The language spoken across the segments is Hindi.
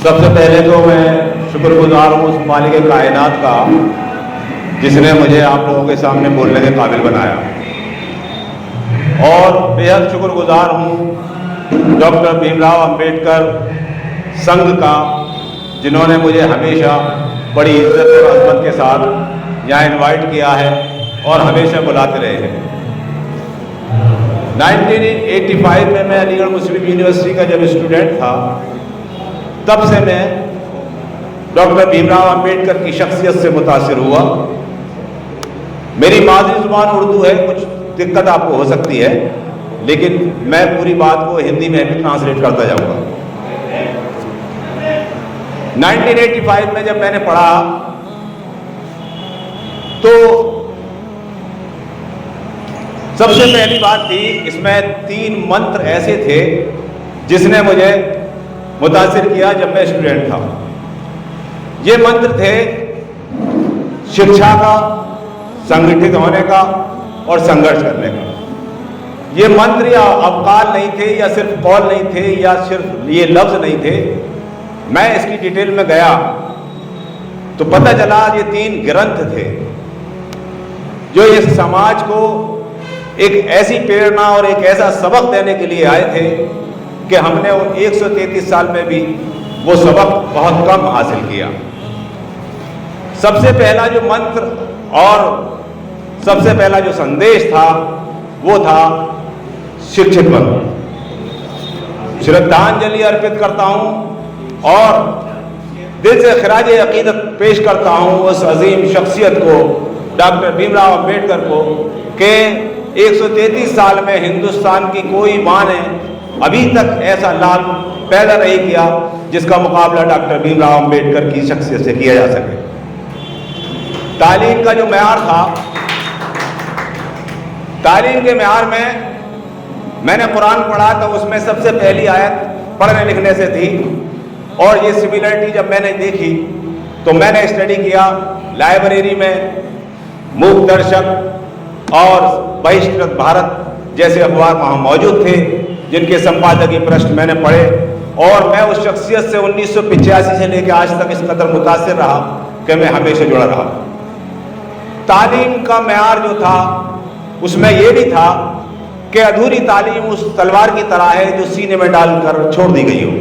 सबसे पहले तो मैं शुक्रगुजार हूँ उस मालिक कायनात का जिसने मुझे आप लोगों के सामने बोलने के काबिल बनाया, और बेहद शुक्रगुजार हूँ डॉक्टर भीमराव अंबेडकर संघ का, जिन्होंने मुझे हमेशा बड़ी इज्जत और अज़मत के साथ यहाँ इनवाइट किया है और हमेशा बुलाते रहे हैं। 1985 में मैं अलीगढ़ मुस्लिम यूनिवर्सिटी का जब स्टूडेंट था, तब से मैं डॉक्टर भीमराव अंबेडकर की शख्सियत से मुतासिर हुआ। मेरी मादरी ज़ुबान उर्दू है, कुछ दिक्कत आपको हो सकती है, लेकिन मैं पूरी बात को हिंदी में भी ट्रांसलेट करता जाऊंगा। 1985 में जब मैंने पढ़ा तो सबसे पहली बात थी, इसमें 3 मंत्र ऐसे थे जिसने मुझे मुतासिर किया जब मैं स्टूडेंट था। ये मंत्र थे शिक्षा का, संगठित होने का और संघर्ष करने का। ये मंत्र या अवकाल नहीं थे, या सिर्फ कौल नहीं थे, या सिर्फ ये लफ्ज़ नहीं थे। मैं इसकी डिटेल में गया तो पता चला ये 3 ग्रंथ थे जो इस समाज को एक ऐसी प्रेरणा और एक ऐसा सबक देने के लिए आए थे कि हमने वो 133 साल में भी वो सबक बहुत कम हासिल किया। सबसे पहला जो मंत्र और सबसे पहला जो संदेश था वो था शिक्षित बनो। श्रद्धांजलि अर्पित करता हूँ और दिल से खराज अकीदत पेश करता हूँ उस अजीम शख्सियत को, डॉक्टर भीमराव अंबेडकर को, कि 133 साल में हिंदुस्तान की कोई माँ ने अभी तक ऐसा लाल पैदा नहीं किया जिसका मुकाबला डॉक्टर भीमराव अंबेडकर की शख्सियत से किया जा सके। तालीम का जो मेयार था, तालीम के मेयार में मैंने कुरान पढ़ा तो उसमें सबसे पहली आयत पढ़ने लिखने से थी, और ये सिमिलरिटी जब मैंने देखी तो मैंने स्टडी किया। लाइब्रेरी में मूक दर्शक और बहिष्कृत भारत जैसे अखबार वहाँ मौजूद थे, जिनके संपादकीय पृष्ठ मैंने पढ़े, और मैं उस शख्सियत से 1985 से लेकर आज तक इस कदर मुतासिर रहा कि मैं हमेशा जुड़ा रहा। तालीम का मेयार जो था उसमें यह भी था कि अधूरी तालीम उस तलवार की तरह है जो सीने में डालकर छोड़ दी गई हो,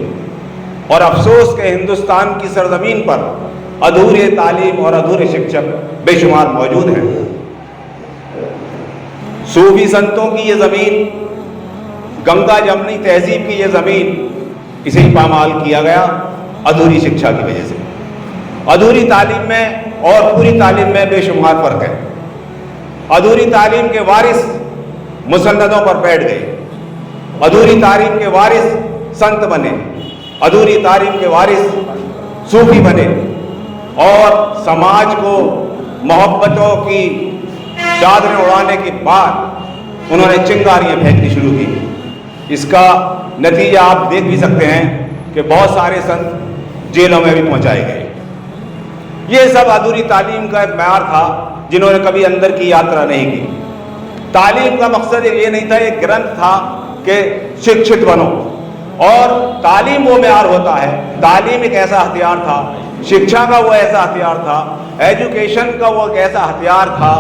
और अफसोस के हिंदुस्तान की सरजमीन पर अधूरी तालीम और अधूरे शिक्षक बेशुमार मौजूद हैं। सूफी संतों की ये ज़मीन, गंगा जमनी तहजीब की ये ज़मीन, इसे ही पामाल किया गया अधूरी शिक्षा की वजह से। अधूरी तालीम में और पूरी तालीम में बेशुमार फ़र्क है। अधूरी तालीम के वारिस मुसन्नदों पर बैठ गए, अधूरी तालीम के वारिस संत बने, अधूरी तालीम के वारिस सूफी बने, और समाज को मोहब्बतों की चादरें उड़ाने के बाद उन्होंने चिंगारियाँ फेंकनी शुरू की। इसका नतीजा आप देख भी सकते हैं कि बहुत सारे संत जेलों में भी पहुंचाए गए। ये सब अधूरी तालीम का एक मेयार था, जिन्होंने कभी अंदर की यात्रा नहीं की। तालीम का मकसद ये नहीं था, एक ग्रंथ था कि शिक्षित बनो, और तालीम वो मेयार होता है। तालीम एक ऐसा हथियार था, शिक्षा का वो ऐसा हथियार था, एजुकेशन का वो एक ऐसा हथियार था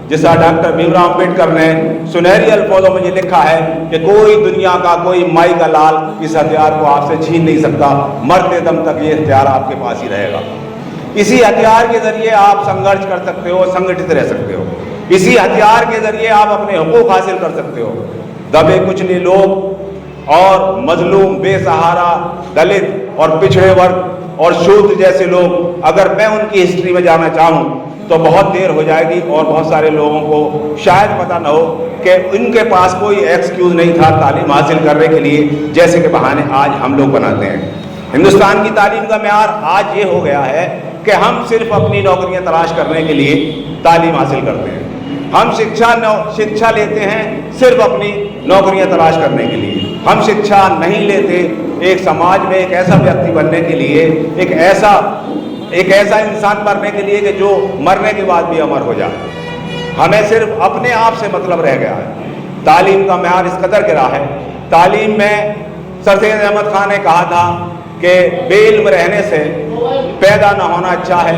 जिसा डॉक्टर भीमराव अंबेडकर ने सुनहरी अल्फाजों में ये लिखा है कि कोई दुनिया का, कोई माई का लाल इस हथियार को आपसे छीन नहीं सकता, मरते दम तक ये हथियार आपके पास ही रहेगा। इसी हथियार के जरिए आप संघर्ष कर सकते हो, संगठित रह सकते हो। इसी हथियार के जरिए आप अपने हुकूक हासिल कर सकते हो। दबे कुचले लोग और मजलूम, बेसहारा, दलित और पिछड़े वर्ग और शूद्र जैसे लोग, अगर मैं उनकी हिस्ट्री में जाना चाहूँ तो बहुत देर हो जाएगी, और बहुत सारे लोगों को शायद पता न हो कि इनके पास कोई एक्सक्यूज़ नहीं था तालीम हासिल करने के लिए, जैसे कि बहाने आज हम लोग बनाते हैं। हिंदुस्तान की तालीम का मेयार आज ये हो गया है कि हम सिर्फ अपनी नौकरियां तलाश करने के लिए तालीम हासिल करते हैं। हम शिक्षा लेते हैं सिर्फ अपनी नौकरियां तलाश करने के लिए। हम शिक्षा नहीं लेते एक समाज में एक ऐसा व्यक्ति बनने के लिए, एक ऐसा इंसान बनने के लिए कि जो मरने के बाद भी अमर हो जाए। हमें सिर्फ अपने आप से मतलब रह गया है। तालीम का मेयार इस कदर गिरा है। तालीम में सर सैयद अहमद खान ने कहा था कि बेइल्म रहने से पैदा न होना अच्छा है,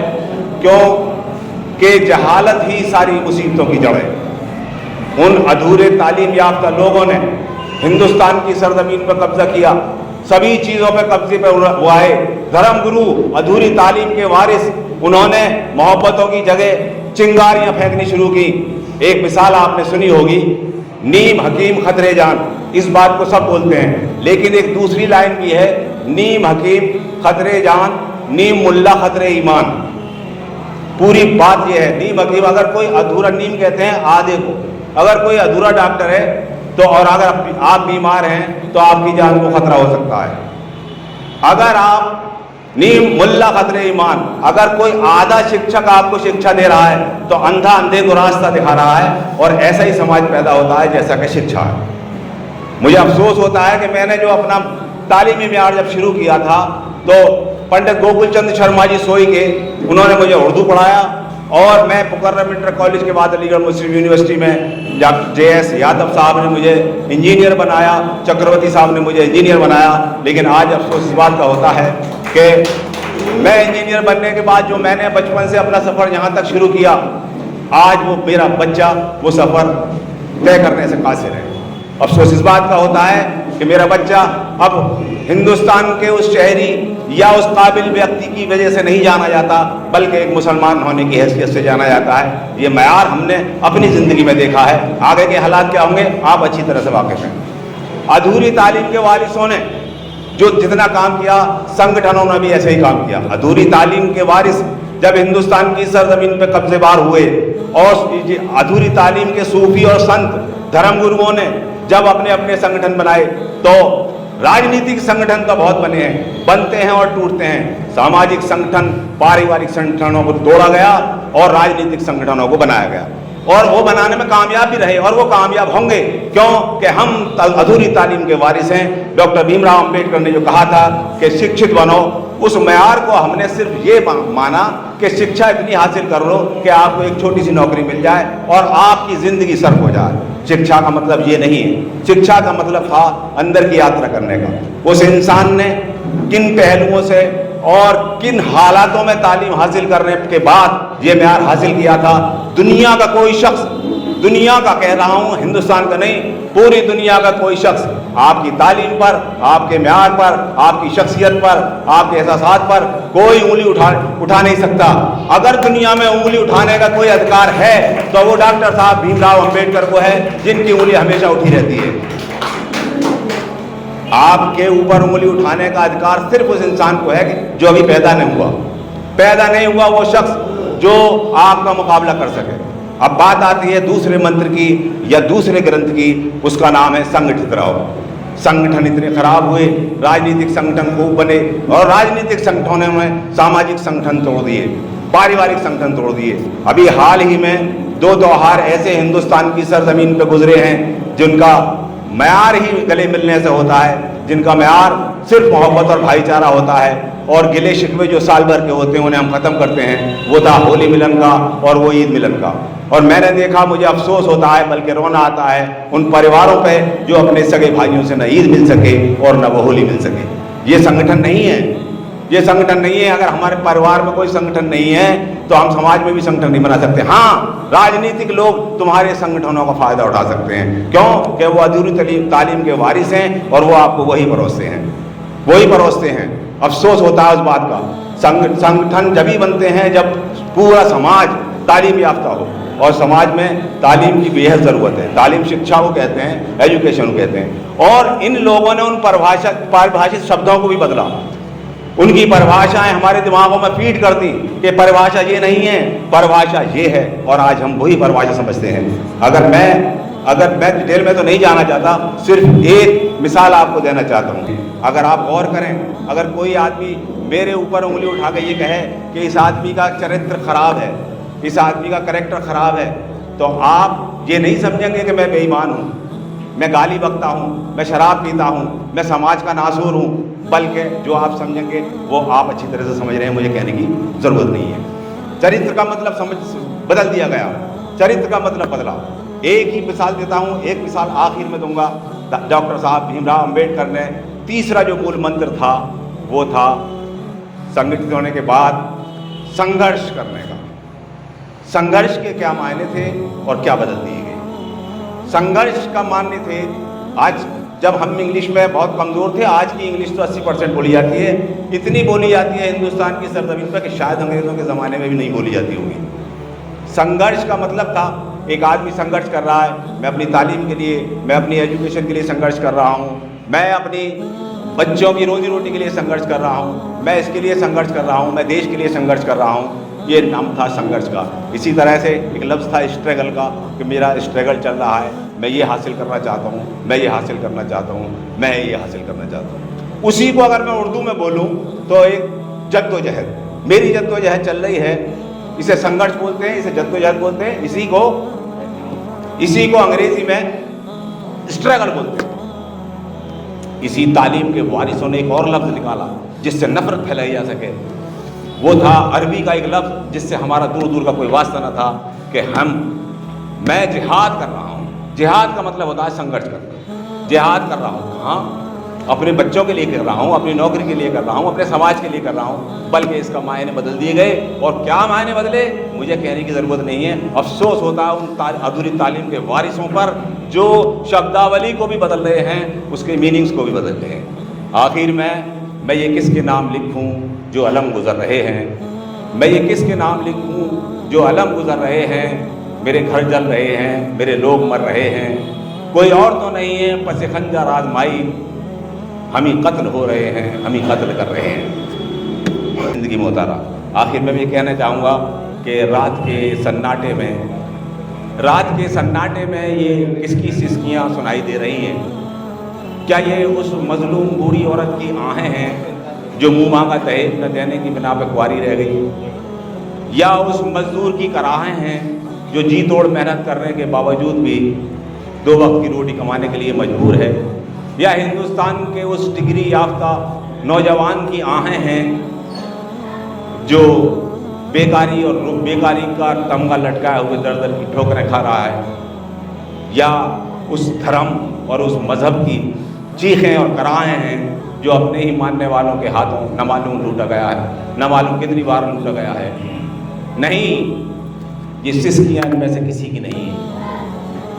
क्यों कि जहालत ही सारी मुसीबतों की जड़ है। उन अधूरे तालीम याफ्ता लोगों ने हिंदुस्तान की सरजमीन पर कब्जा किया, सभी चीज़ों पर कब्जे पर वो आए। धर्म गुरु, अधूरी तालीम के वारिस, उन्होंने मोहब्बतों की जगह चिंगारियां फेंकनी शुरू की। एक मिसाल आपने सुनी होगी, नीम हकीम खतरे जान, इस बात को सब बोलते हैं, लेकिन एक दूसरी लाइन भी है, नीम हकीम खतरे जान, नीम मुल्ला खतरे ईमान। पूरी बात यह है, नीम हकीम, अगर कोई अधूरा, नीम कहते हैं आधे को, अगर कोई अधूरा डॉक्टर है तो, और अगर आप बीमार हैं तो आपकी जान को खतरा हो सकता है। अगर आप नीम मुल्ला खतरे ईमान, अगर कोई आधा शिक्षक आपको शिक्षा दे रहा है तो अंधा अंधे को रास्ता दिखा रहा है, और ऐसा ही समाज पैदा होता है जैसा कि शिक्षा है। मुझे अफसोस होता है कि मैंने जो अपना तालीमी म्यार जब शुरू किया था तो पंडित गोकुल चंद शर्मा जी सोई के, उन्होंने मुझे उर्दू पढ़ाया, और मैं मुकर्रम इंटर कॉलेज के बाद अलीगढ़ मुस्लिम यूनिवर्सिटी में JS यादव साहब ने मुझे इंजीनियर बनाया, चक्रवर्ती साहब ने मुझे इंजीनियर बनाया। लेकिन आज अफसोस इस बात का होता है कि मैं इंजीनियर बनने के बाद जो मैंने बचपन से अपना सफ़र यहाँ तक शुरू किया, आज वो मेरा बच्चा वो सफ़र तय करने से कासिर है। अफसोस इस बात का होता है कि मेरा बच्चा अब हिंदुस्तान के उस शहरी या उस काबिल व्यक्ति की वजह से नहीं जाना जाता, बल्कि एक मुसलमान होने की हैसियत से जाना जाता है। ये मयार हमने अपनी ज़िंदगी में देखा है। आगे के हालात क्या होंगे आप अच्छी तरह से वाकिफ़ हैं। अधूरी तालीम के वारिसों ने जो जितना काम किया, संगठनों ने भी ऐसे ही काम किया। अधूरी तालीम के वारिस जब हिंदुस्तान की सरजमीन पर कब्जेबार हुए, और अधूरी तालीम के सूफी और संत धर्मगुरुओं ने जब अपने अपने संगठन बनाए, तो राजनीतिक संगठन तो बहुत बने हैं, बनते हैं और टूटते हैं। सामाजिक संगठन, पारिवारिक संगठनों को तोड़ा गया और राजनीतिक संगठनों को बनाया गया, और वो बनाने में कामयाब भी रहे, और वो कामयाब होंगे। क्यों कि हम अधूरी तालीम के वारिस हैं। डॉक्टर भीमराव अंबेडकर ने जो कहा था कि शिक्षित बनो, उस म्यार को हमने सिर्फ ये माना कि शिक्षा इतनी हासिल कर लो कि आपको एक छोटी सी नौकरी मिल जाए और आपकी ज़िंदगी सर्फ हो जाए। शिक्षा का मतलब ये नहीं है। शिक्षा का मतलब था अंदर की यात्रा करने का। उस इंसान ने किन पहलुओं से और किन हालातों में तालीम हासिल करने के बाद ये म्यार हासिल किया था। दुनिया का कोई शख्स, दुनिया का कह रहा हूँ, हिंदुस्तान का नहीं, पूरी दुनिया का कोई शख्स आपकी तालीम पर, आपके म्यार पर, आपकी शख्सियत पर, आपके एहसासात पर कोई उंगली उठा नहीं सकता। अगर दुनिया में उंगली उठाने का कोई अधिकार है तो वो डॉक्टर साहब भीमराव अंबेडकर को है, जिनकी उंगली हमेशा उठी रहती है। आपके ऊपर उंगली उठाने का अधिकार सिर्फ उस इंसान को है जो अभी पैदा नहीं हुआ वो शख्स जो आपका मुकाबला कर सके। अब बात आती है दूसरे मंत्र की या दूसरे ग्रंथ की, उसका नाम है संगठित रहो। संगठन इतने खराब हुए, राजनीतिक संगठन खूब बने, और राजनीतिक संगठनों ने सामाजिक संगठन तोड़ दिए, पारिवारिक संगठन तोड़ दिए। अभी हाल ही में 2 त्योहार ऐसे हिंदुस्तान की सरजमीन पर गुजरे हैं जिनका म्यार ही गले मिलने से होता है, जिनका म्यार सिर्फ मोहब्बत और भाईचारा होता है, और गिले शिकवे जो साल भर के होते हैं उन्हें हम ख़त्म करते हैं। वो था होली मिलन का और वो ईद मिलन का। और मैंने देखा, मुझे अफसोस होता है, बल्कि रोना आता है उन परिवारों पे जो अपने सगे भाइयों से न ईद मिल सके और न वो होली मिल सके। ये संगठन नहीं है, ये संगठन नहीं है। अगर हमारे परिवार में कोई संगठन नहीं है तो हम समाज में भी संगठन नहीं बना सकते। हाँ, राजनीतिक लोग तुम्हारे संगठनों का फायदा उठा सकते हैं। क्यों कि वो अधूरी तालीम के वारिस हैं और वो आपको वही परोसते हैं। अफसोस होता है उस बात का। संगठन जब ही बनते हैं जब पूरा समाज तालीम याफ्ता हो, और समाज में तालीम की बेहद ज़रूरत है। तालीम शिक्षा को कहते हैं, एजुकेशन को कहते हैं। और इन लोगों ने उन परिभाषित शब्दों को भी बदला। उनकी परिभाषाएं हमारे दिमागों में फीड कर दी कि परिभाषा ये नहीं है, परिभाषा ये है, और आज हम वही परिभाषा समझते हैं। अगर मैं डिटेल में तो नहीं जाना चाहता, सिर्फ एक मिसाल आपको देना चाहता हूँ। अगर आप गौर करें, अगर कोई आदमी मेरे ऊपर उंगली उठा के ये कहे कि इस आदमी का चरित्र खराब है, इस आदमी का कैरेक्टर खराब है, तो आप ये नहीं समझेंगे कि मैं बेईमान हूँ, मैं गाली बकता हूँ, मैं शराब पीता हूँ, मैं समाज का नासूर हूँ, बल्कि जो आप समझेंगे वो आप अच्छी तरह से समझ रहे हैं, मुझे कहने की ज़रूरत नहीं है। चरित्र का मतलब बदल दिया गया, चरित्र का मतलब बदला। एक ही मिसाल देता हूँ, एक मिसाल आखिर में दूंगा। डॉक्टर साहब भीमराव अंबेडकर ने तीसरा जो मूल मंत्र था वो था संगठित होने के बाद संघर्ष करने का। संघर्ष के क्या मायने थे और क्या बदल दिए गए। संघर्ष का मान्य थे, आज जब हम इंग्लिश में बहुत कमज़ोर थे, आज की इंग्लिश तो 80% बोली जाती है, इतनी बोली जाती है हिंदुस्तान की सरजमीन पर कि शायद अंग्रेज़ों के ज़माने में भी नहीं बोली जाती होगी। संघर्ष का मतलब था एक आदमी संघर्ष कर रहा है, मैं अपनी तालीम के लिए, मैं अपनी एजुकेशन के लिए संघर्ष कर रहा हूँ, मैं अपनी बच्चों की रोजी रोटी के लिए संघर्ष कर रहा हूँ, मैं इसके लिए संघर्ष कर रहा हूँ, मैं देश के लिए संघर्ष कर रहा हूँ। ये नाम था संघर्ष का। इसी तरह से एक लफ्ज़ था स्ट्रगल का, कि मेरा स्ट्रगल चल रहा है, मैं ये हासिल करना चाहता हूँ, मैं ये हासिल करना चाहता हूँ, मैं ये हासिल करना चाहता हूँ। उसी को अगर मैं उर्दू में बोलूँ तो एक जद्दोजहद, मेरी जद्दोजहद चल रही है, इसे संघर्ष बोलते हैं, इसे जद्दोजहद बोलते हैं, इसी को अंग्रेजी में स्ट्रगल बोलते हैं। इसी तालीम के वारिसों ने एक और लफ्ज़ निकाला जिससे नफरत फैलाई जा सके। वो था अरबी का एक लफ्ज़ जिससे हमारा दूर दूर का कोई वास्ता न था, कि मैं जिहाद कर रहा हूँ। जिहाद का मतलब होता है संघर्ष करना। जिहाद कर रहा हूँ कहाँ? अपने बच्चों के लिए कर रहा हूँ, अपनी नौकरी के लिए कर रहा हूँ, अपने समाज के लिए कर रहा हूँ। बल्कि इसका मायने बदल दिए गए, और क्या मायने बदले मुझे कहने की ज़रूरत नहीं है। अफसोस होता है उन अधूरी तालीम के वारिसों पर जो शब्दावली को भी बदल रहे हैं, उसके मीनिंग्स को भी बदल रहे हैं। आखिर मैं ये किसके नाम लिखूँ जो अलम गुज़र रहे हैं? मैं ये किसके नाम लिखूँ जो अलम गुज़र रहे हैं? मेरे घर जल रहे हैं, मेरे लोग मर रहे हैं, कोई और तो नहीं है पसे खंजर आज़माई, हम ही कत्ल हो रहे हैं, हम ही कत्ल कर रहे हैं। ज़िंदगी में उतारा। आखिर मैं ये कहना चाहूँगा कि रात के सन्नाटे में ये किसकी सिसकियाँ सुनाई दे रही हैं? क्या ये उस मजलूम बूढ़ी औरत की आहें हैं जो मुँह मांगा दहेज न देने की बिना पर कुंवारी रह गई? या उस मजदूर की कराहें हैं जो जी तोड़ मेहनत करने के बावजूद भी 2 वक्त की रोटी कमाने के लिए मजबूर है? या हिंदुस्तान के उस डिग्री याफ्ता नौजवान की आहें हैं जो बेकारी का तमगा लटकाए हुए दर दर की ठोकरें खा रहा है? या उस धर्म और उस मज़हब की चीखें और कराहें हैं जो अपने ही मानने वालों के हाथों न मालूम लूटा गया है, न मालूम कितनी बार लूटा गया है? नहीं, ये सिसकियाँ इनमें से किसी की नहीं है।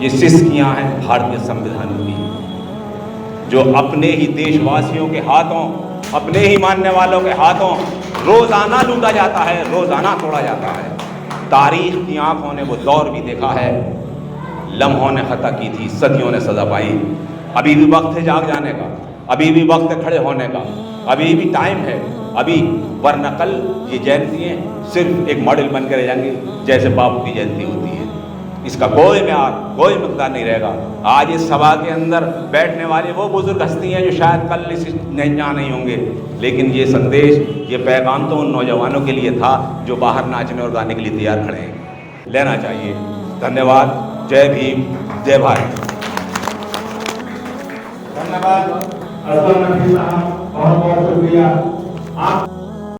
ये सिसकियाँ हैं भारतीय संविधान की, जो अपने ही देशवासियों के हाथों, अपने ही मानने वालों के हाथों रोज़ाना लूटा जाता है, रोज़ाना तोड़ा जाता है। तारीख की आंखों ने वो दौर भी देखा है, लम्हों ने खता की थी, सदियों ने सज़ा पाई। अभी भी वक्त है जाग जाने का, अभी भी वक्त है खड़े होने का, अभी भी टाइम है अभी, वरना कल ये जयंतियाँ सिर्फ एक मॉडल बन कर रह जाएंगी, जैसे बापू की जयंती होती है। इसका कोई म्यार, कोई मकदार नहीं रहेगा। आज इस सभा के अंदर बैठने वाले वो बुजुर्ग हस्ती हैं जो शायद कल इस यहाँ नहीं होंगे, लेकिन ये संदेश, ये पैगाम तो उन नौजवानों के लिए था जो बाहर नाचने और गाने के लिए तैयार खड़े हैं। लेना चाहिए। धन्यवाद। जय भीम, जय भारत। धन्यवाद। बहुत बहुत शुक्रिया। आप